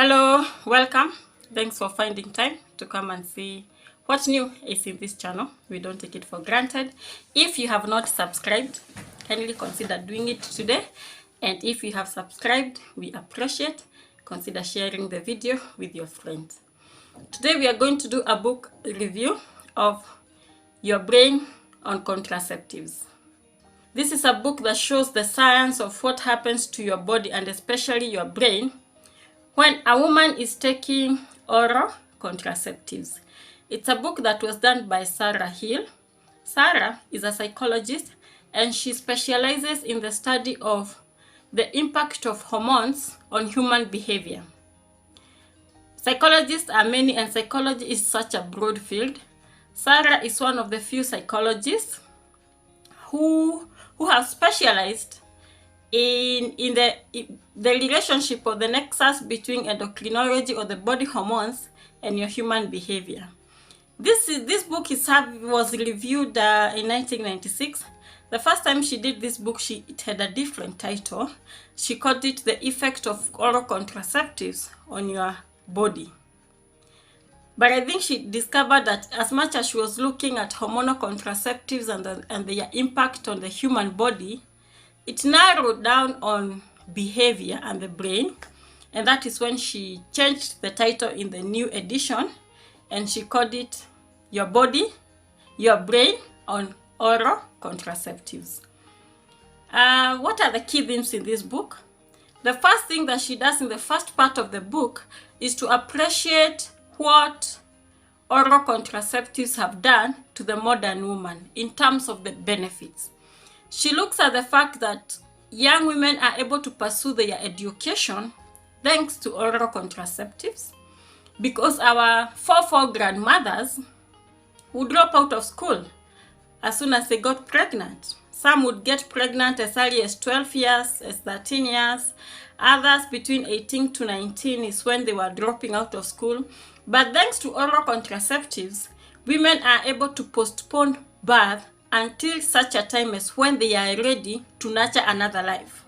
Hello, welcome. Thanks for finding time to come and see what new is in this channel. We don't take it for granted. If you have not subscribed, kindly consider doing it today. And if you have subscribed, we appreciate. Consider sharing the video with your friends. Today we are going to do a book review of Your Brain on Contraceptives. This is a book that shows the science of what happens to your body and especially your brain when a woman is taking oral contraceptives. It's a book that was done by Sarah Hill. Sarah is a psychologist and she specializes in the study of the impact of hormones on human behavior. Psychologists are many and psychology is such a broad field. Sarah is one of the few psychologists who have specialized in the relationship or the nexus between endocrinology or the body hormones and your human behavior. This book was reviewed in 1996. The first time she did this book, it had a different title. She called it The Effect of Oral Contraceptives on Your Body. But I think she discovered that as much as she was looking at hormonal contraceptives and their impact on the human body, it narrowed down on behavior and the brain, and that is when she changed the title in the new edition and she called it Your Body, Your Brain on Oral Contraceptives. What are the key themes in this book? The first thing that she does in the first part of the book is to appreciate what oral contraceptives have done to the modern woman in terms of the benefits. She looks at the fact that young women are able to pursue their education thanks to oral contraceptives, because our four grandmothers would drop out of school as soon as they got pregnant. Some would get pregnant as early as 12 years, as 13 years. Others between 18 to 19 is when they were dropping out of school. But thanks to oral contraceptives, women are able to postpone birth until such a time as when they are ready to nurture another life.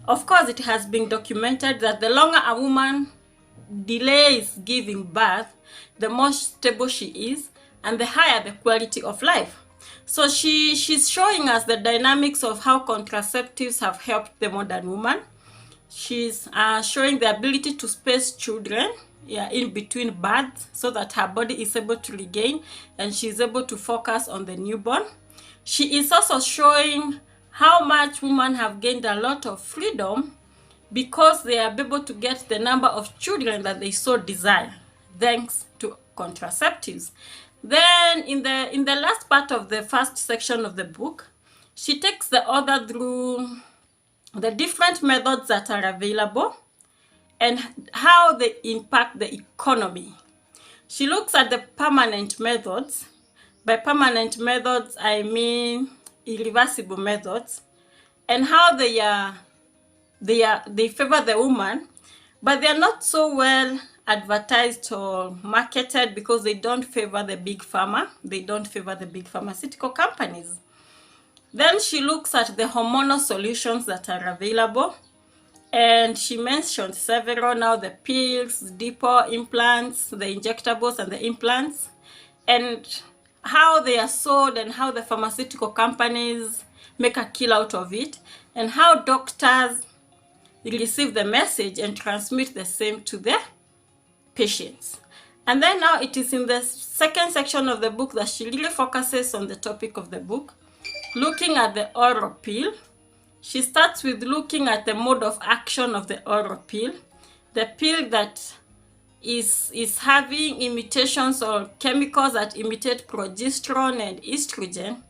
Of course, it has been documented that the longer a woman delays giving birth, the more stable she is and the higher the quality of life. So she's showing us the dynamics of how contraceptives have helped the modern woman. She's showing the ability to space children in between births so that her body is able to regain and she's able to focus on the newborn. She is also showing how much women have gained a lot of freedom because they are able to get the number of children that they so desire thanks to contraceptives. Then in the last part of the first section of the book, she takes the author through the different methods that are available and how they impact the economy. She looks at the permanent methods. By permanent methods, I mean irreversible methods, and how they favor the woman, but they are not so well advertised or marketed because they don't favor the big pharma. They don't favor the big pharmaceutical companies. Then she looks at the hormonal solutions that are available. And she mentioned several now: the pills, depot implants, the injectables and the implants, and how they are sold and how the pharmaceutical companies make a kill out of it, and how doctors receive the message and transmit the same to their patients. And then now it is in the second section of the book that she really focuses on the topic of the book, looking at the oral pill. She starts with looking at the mode of action of the oral pill, the pill that is having imitations or chemicals that imitate progesterone and estrogen,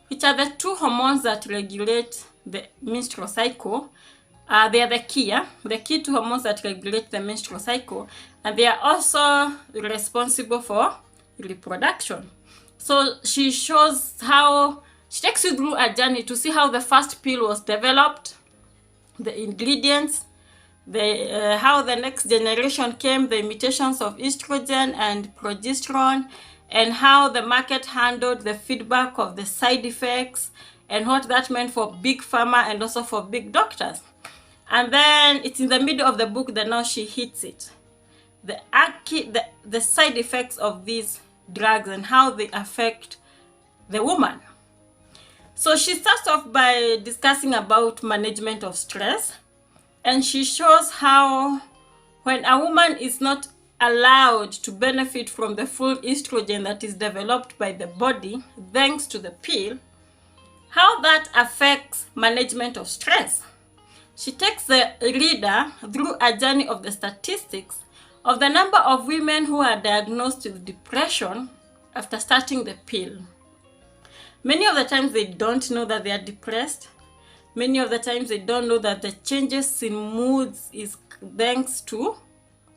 which are the two hormones that regulate the menstrual cycle. They are the key two hormones that regulate the menstrual cycle, and they are also responsible for reproduction. So she shows how she takes you through a journey to see how the first pill was developed, the ingredients, how the next generation came, the imitations of estrogen and progesterone, and how the market handled the feedback of the side effects and what that meant for big pharma and also for big doctors. And then it's in the middle of the book that now she hits it. The side effects of these drugs and how they affect the woman. So she starts off by discussing about management of stress, and she shows how when a woman is not allowed to benefit from the full estrogen that is developed by the body thanks to the pill, how that affects management of stress. She takes the reader through a journey of the statistics of the number of women who are diagnosed with depression after starting the pill. Many of the times they don't know that they are depressed. Many of the times they don't know that the changes in moods is thanks to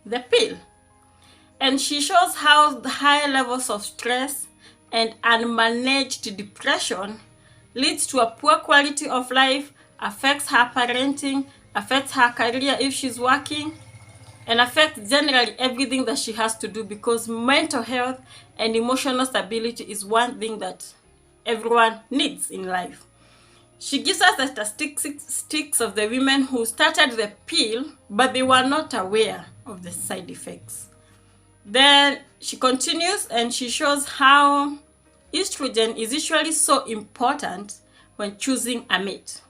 the pill. And she shows how the high levels of stress and unmanaged depression leads to a poor quality of life, affects her parenting, affects her career if she's working, and affects generally everything that she has to do, because mental health and emotional stability is one thing that everyone needs in life. She gives us the statistics of the women who started the pill, but they were not aware of the side effects. Then she continues and she shows how estrogen is usually so important when choosing a mate.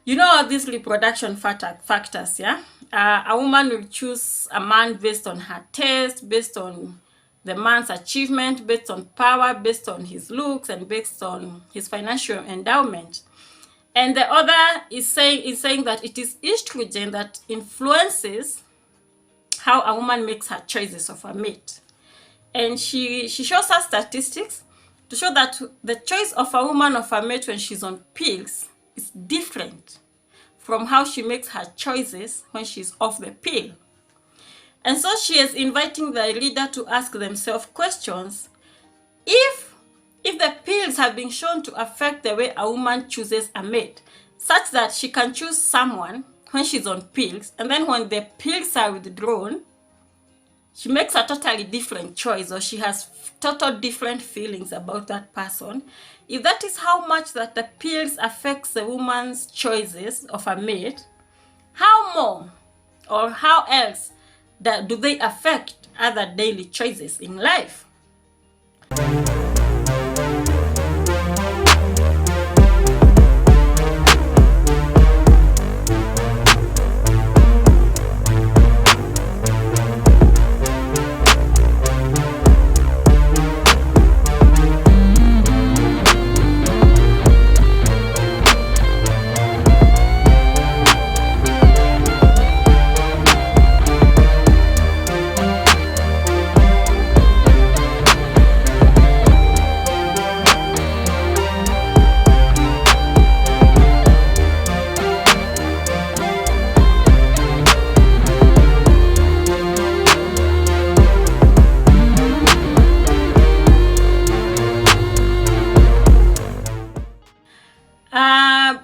You know all these reproduction factors, yeah? A woman will choose a man based on her taste, based on the man's achievement, based on power, based on his looks, and based on his financial endowment. And the other is saying that it is estrogen that influences how a woman makes her choices of a mate. And she shows us statistics to show that the choice of a woman of a mate when she's on pills is different from how she makes her choices when she's off the pill. And so she is inviting the reader to ask themselves questions. If the pills have been shown to affect the way a woman chooses a mate, such that she can choose someone when she's on pills, and then when the pills are withdrawn, she makes a totally different choice, or she has total different feelings about that person. If that is how much that the pills affects the woman's choices of a mate, how more or how else do they affect other daily choices in life?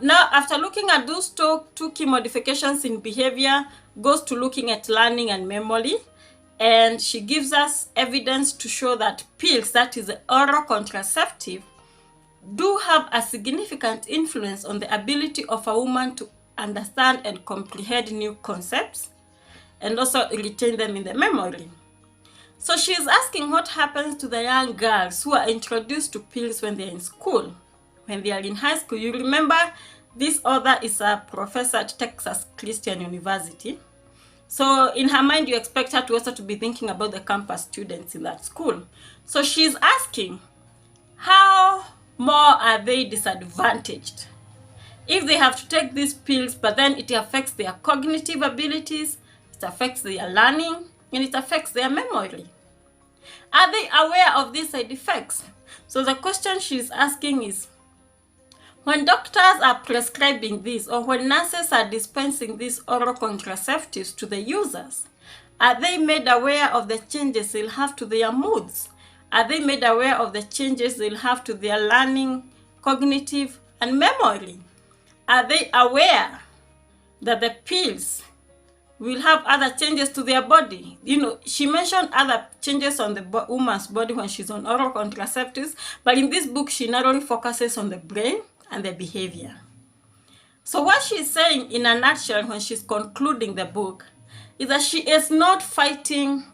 Now, after looking at those two key modifications in behavior, goes to looking at learning and memory. And she gives us evidence to show that pills, that is the oral contraceptive, do have a significant influence on the ability of a woman to understand and comprehend new concepts and also retain them in the memory. So she is asking what happens to the young girls who are introduced to pills when they're in school, when they are in high school. You remember this author is a professor at Texas Christian University. So in her mind, you expect her to also to be thinking about the campus students in that school. So she's asking, how more are they disadvantaged if they have to take these pills, but then it affects their cognitive abilities, it affects their learning, and it affects their memory? Are they aware of these side effects? So the question she's asking is, when doctors are prescribing this, or when nurses are dispensing these oral contraceptives to the users, are they made aware of the changes they'll have to their moods? Are they made aware of the changes they'll have to their learning, cognitive, and memory? Are they aware that the pills will have other changes to their body? You know, she mentioned other changes on the woman's body when she's on oral contraceptives, but in this book, she not only focuses on the brain and the behavior. So what she's saying in a nutshell when she's concluding the book is that she is not fighting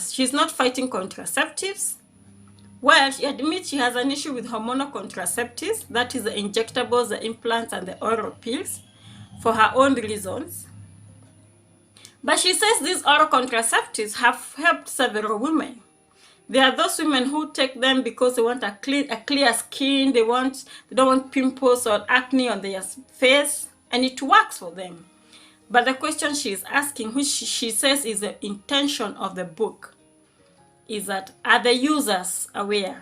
she's not fighting contraceptives. Well, she admits she has an issue with hormonal contraceptives, that is the injectables, the implants, and the oral pills, for her own reasons. But she says these oral contraceptives have helped several women. There are those women who take them because they want a clear skin, they don't want pimples or acne on their face, and it works for them. But the question she is asking, which she says is the intention of the book, is that are the users aware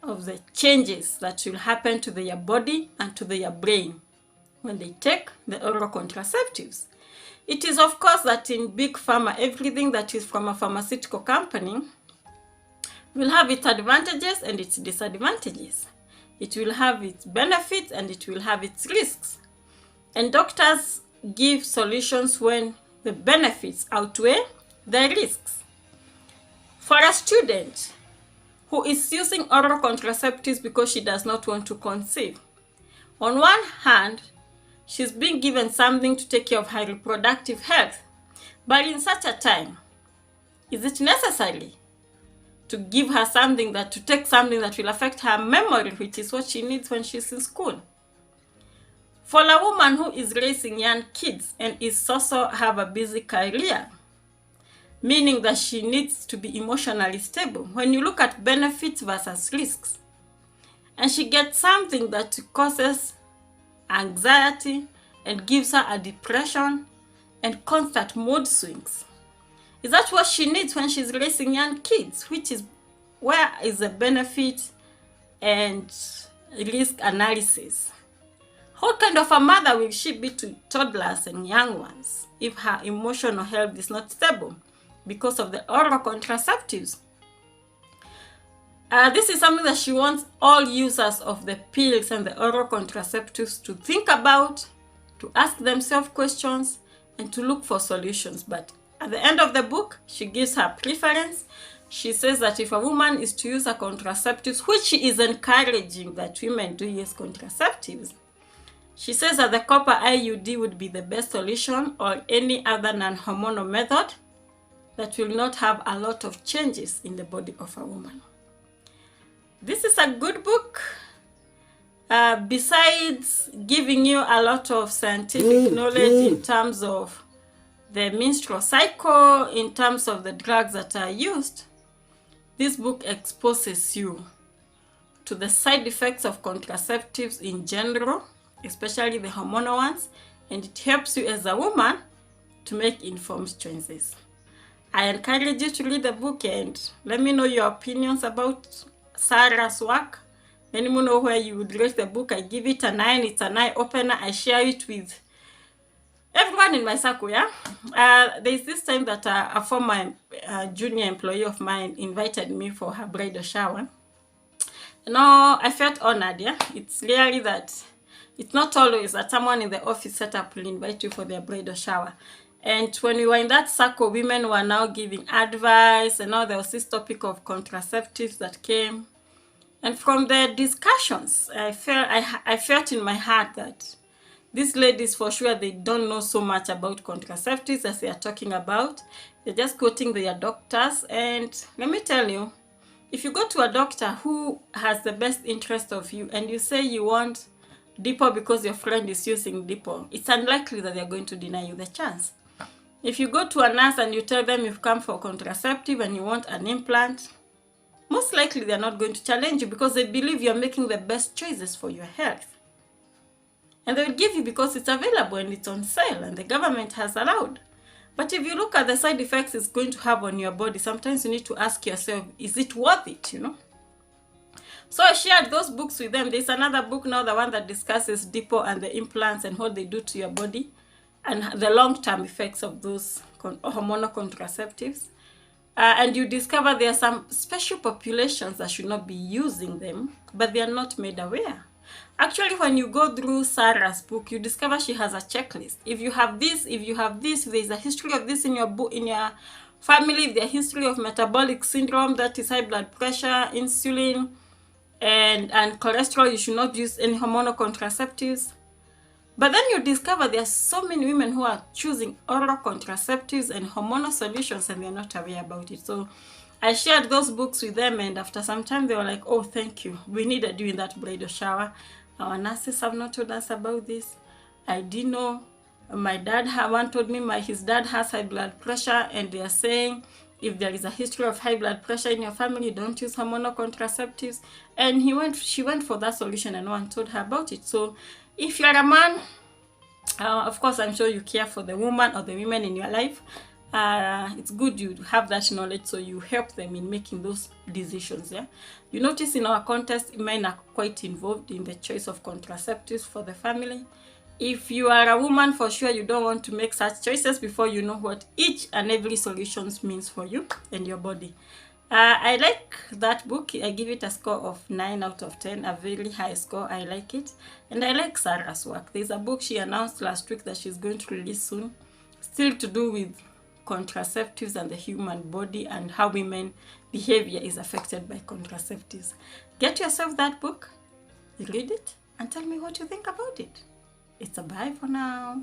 of the changes that will happen to their body and to their brain when they take the oral contraceptives? It is, of course, that in big pharma, everything that is from a pharmaceutical company will have its advantages and its disadvantages. It will have its benefits and it will have its risks. And doctors give solutions when the benefits outweigh the risks. For a student who is using oral contraceptives because she does not want to conceive, on one hand, she's being given something to take care of her reproductive health. But in such a time, is it necessary to give her to take something that will affect her memory, which is what she needs when she's in school? For a woman who is raising young kids and is also have a busy career, meaning that she needs to be emotionally stable, when you look at benefits versus risks, and she gets something that causes anxiety and gives her a depression and constant mood swings, is that what she needs when she's raising young kids? Which is, where is the benefit and risk analysis? What kind of a mother will she be to toddlers and young ones if her emotional health is not stable because of the oral contraceptives? This is something that she wants all users of the pills and the oral contraceptives to think about, to ask themselves questions, and to look for solutions. But at the end of the book, she gives her preference. She says that if a woman is to use a contraceptives, which she is encouraging that women do use contraceptives, she says that the copper IUD would be the best solution, or any other non-hormonal method that will not have a lot of changes in the body of a woman. This is a good book. Besides giving you a lot of scientific knowledge in terms of the menstrual cycle, in terms of the drugs that are used, this book exposes you to the side effects of contraceptives in general, especially the hormonal ones, and it helps you as a woman to make informed choices. I encourage you to read the book and let me know your opinions about Sarah's work. Let me know where you would rate the book. I give it a 9. It's an eye opener. I share it with everyone in my circle, yeah? There's this time that a former junior employee of mine invited me for her bridal shower. I felt honored, yeah? It's really that it's not always that someone in the office setup will invite you for their bridal shower. And when we were in that circle, women were now giving advice, and now there was this topic of contraceptives that came. And from the discussions, I felt in my heart that these ladies, for sure, they don't know so much about contraceptives as they are talking about. They're just quoting their doctors. And let me tell you, if you go to a doctor who has the best interest of you and you say you want Depot because your friend is using Depot, it's unlikely that they're going to deny you the chance. If you go to a nurse and you tell them you've come for contraceptive and you want an implant, most likely they're not going to challenge you because they believe you're making the best choices for your health. And they will give you because it's available and it's on sale and the government has allowed. But if you look at the side effects it's going to have on your body, sometimes you need to ask yourself, is it worth it, So I shared those books with them. There's another book now, the one that discusses Depot and the implants and what they do to your body and the long-term effects of those hormonal contraceptives. And you discover there are some special populations that should not be using them, but they are not made aware. Actually, when you go through Sarah's book, you discover she has a checklist. If you have this, if there's a history of this in your book, in your family, if there's a history of metabolic syndrome, that is high blood pressure, insulin, and cholesterol, you should not use any hormonal contraceptives. But then you discover there are so many women who are choosing oral contraceptives and hormonal solutions and they're not aware about it. So I shared those books with them, and after some time they were like, oh, thank you. We needed you in that bridal shower. Our nurses have not told us about this. I didn't know. My dad, one told me his dad has high blood pressure, and they are saying if there is a history of high blood pressure in your family, don't use hormonal contraceptives. And she went for that solution and no one told her about it. So if you're a man, of course, I'm sure you care for the woman or the women in your life. It's good you have that knowledge so you help them in making those decisions. Yeah, you notice in our contest, men are quite involved in the choice of contraceptives for the family. If you are a woman, for sure you don't want to make such choices before you know what each and every solution means for you and your body. I like that book. I give it a score of 9 out of 10, a very high score. I like it. And I like Sarah's work. There's a book she announced last week that she's going to release soon, still to do with contraceptives and the human body and how women behavior is affected by contraceptives. Get yourself that book, read it, and tell me what you think about it. It's a bye for now.